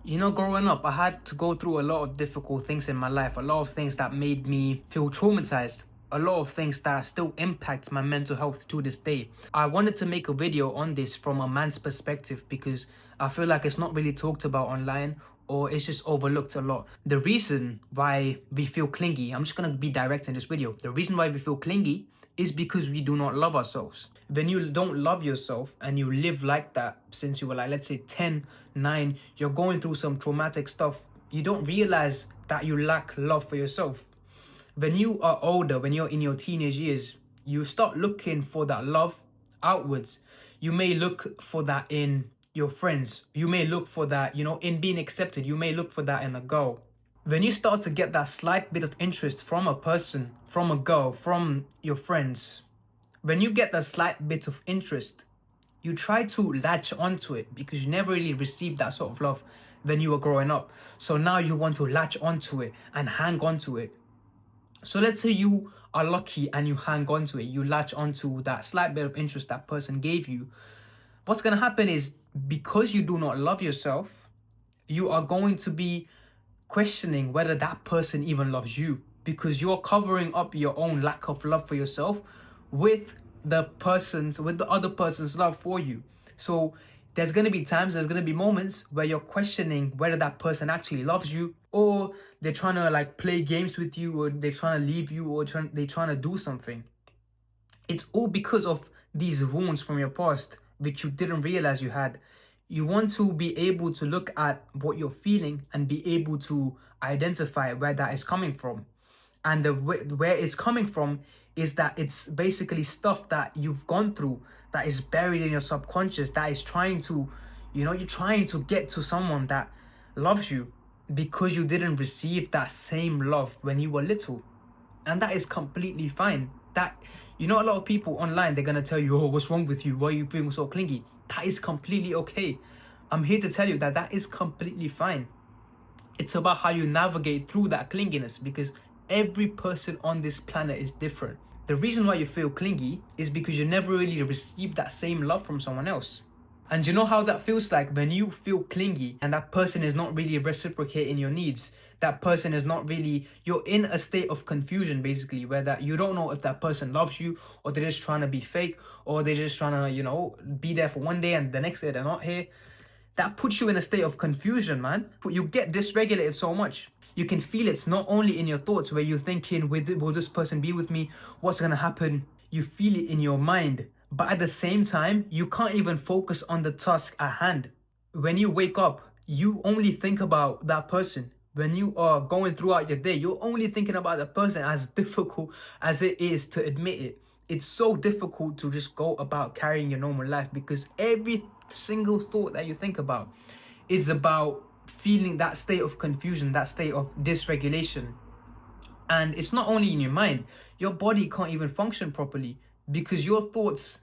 Growing up, I had to go through a lot of difficult things in my life, a lot of things that made me feel traumatized, a lot of things that still impact my mental health to this day. I wanted to make a video on this from a man's perspective because I feel like it's not really talked about online or it's just overlooked a lot. The reason why we feel clingy, I'm just going to be direct in this video. The reason why we feel clingy is because we do not love ourselves. When you don't love yourself and you live like that since you were like, let's say 10, 9, you're going through some traumatic stuff, you don't realize that you lack love for yourself. When you are older, when you're in your teenage years, you start looking for that love outwards. You may look for that in your friends. You may look for that, in being accepted. You may look for that in a girl. When you start to get that slight bit of interest from a person, from a girl, from your friends, when you get that slight bit of interest, you try to latch onto it because you never really received that sort of love when you were growing up. So now you want to latch onto it and hang onto it. So let's say you are lucky and you hang onto it, you latch onto that slight bit of interest that person gave you. What's going to happen is, because you do not love yourself, you are going to be questioning whether that person even loves you, because you're covering up your own lack of love for yourself with the other person's love for you. So there's going to be times, there's going to be moments where you're questioning whether that person actually loves you, or they're trying to like play games with you, or they're trying to leave you, or they're trying to do something. It's all because of these wounds from your past which you didn't realize you had. You want to be able to look at what you're feeling and be able to identify where that is coming from. And where it's coming from is that it's basically stuff that you've gone through that is buried in your subconscious, that is trying to, you're trying to get to someone that loves you because you didn't receive that same love when you were little. And that is completely fine. That, a lot of people online, they're going to tell you, oh, what's wrong with you? Why are you feeling so clingy? That is completely okay. I'm here to tell you that that is completely fine. It's about how you navigate through that clinginess, because every person on this planet is different. The reason why you feel clingy is because you never really received that same love from someone else. And you know how that feels like when you feel clingy and that person is not really reciprocating your needs. That person is not really, you're in a state of confusion basically, where that you don't know if that person loves you, or they're just trying to be fake, or they're just trying to, be there for one day and the next day they're not here. That puts you in a state of confusion, man. You get dysregulated so much. You can feel it's not only in your thoughts where you're thinking, will this person be with me? What's going to happen? You feel it in your mind. But at the same time, you can't even focus on the task at hand. When you wake up, you only think about that person. When you are going throughout your day, you're only thinking about that person, as difficult as it is to admit it. It's so difficult to just go about carrying your normal life, because every single thought that you think about is about feeling that state of confusion, that state of dysregulation. And it's not only in your mind, your body can't even function properly because your thoughts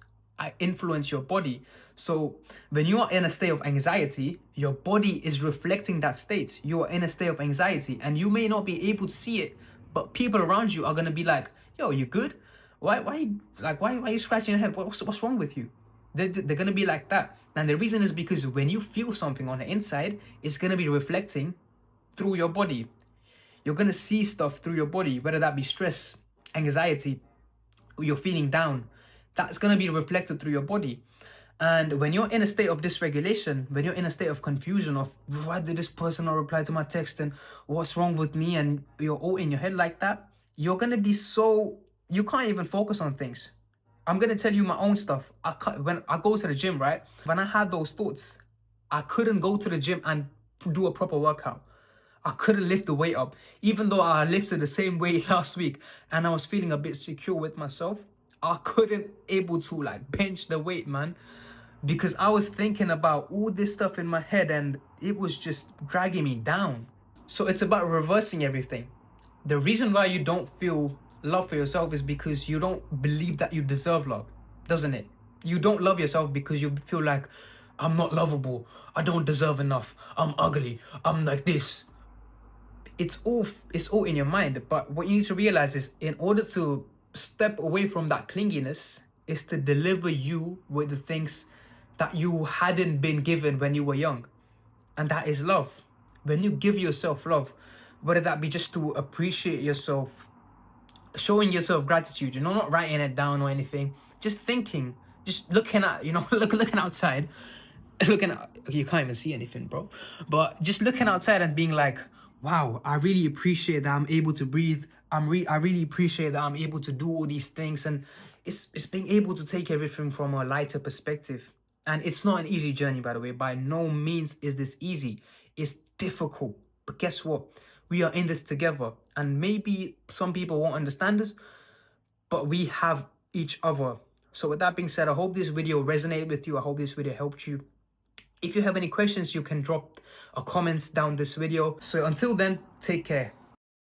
influence your body. So when you are in a state of anxiety, your body is reflecting that state. You are in a state of anxiety and you may not be able to see it, but people around you are going to be like, yo, you good? Why are you scratching your head? What's wrong with you? They're going to be like that. And the reason is because when you feel something on the inside, it's going to be reflecting through your body. You're going to see stuff through your body, whether that be stress, anxiety, or you're feeling down. That's going to be reflected through your body. And when you're in a state of dysregulation, when you're in a state of confusion of why did this person not reply to my text and what's wrong with me, and you're all in your head like that, you're going to be you can't even focus on things. I'm going to tell you my own stuff. When I go to the gym, right? When I had those thoughts, I couldn't go to the gym and do a proper workout. I couldn't lift the weight up. Even though I lifted the same weight last week and I was feeling a bit secure with myself, I couldn't able to bench the weight, man. Because I was thinking about all this stuff in my head and it was just dragging me down. So it's about reversing everything. The reason why you don't feel love for yourself is because you don't believe that you deserve love, doesn't it? You don't love yourself because you feel like, I'm not lovable, I don't deserve enough, I'm ugly, I'm like this. It's all in your mind. But what you need to realize is, in order to step away from that clinginess, is to deliver you with the things that you hadn't been given when you were young. And that is love. When you give yourself love, whether that be just to appreciate yourself, showing yourself gratitude, not writing it down or anything, just thinking, just looking at, looking outside, looking at, okay, you can't even see anything, bro, but just looking outside and being like, wow, I really appreciate that I'm able to breathe. I really appreciate that I'm able to do all these things. And it's being able to take everything from a lighter perspective. And it's not an easy journey, by the way. By no means is this easy. It's difficult. But guess what? We are in this together. And maybe some people won't understand us, but we have each other. So with that being said, I hope this video resonated with you. I hope this video helped you. If you have any questions, you can drop a comments down this video. So until then, take care.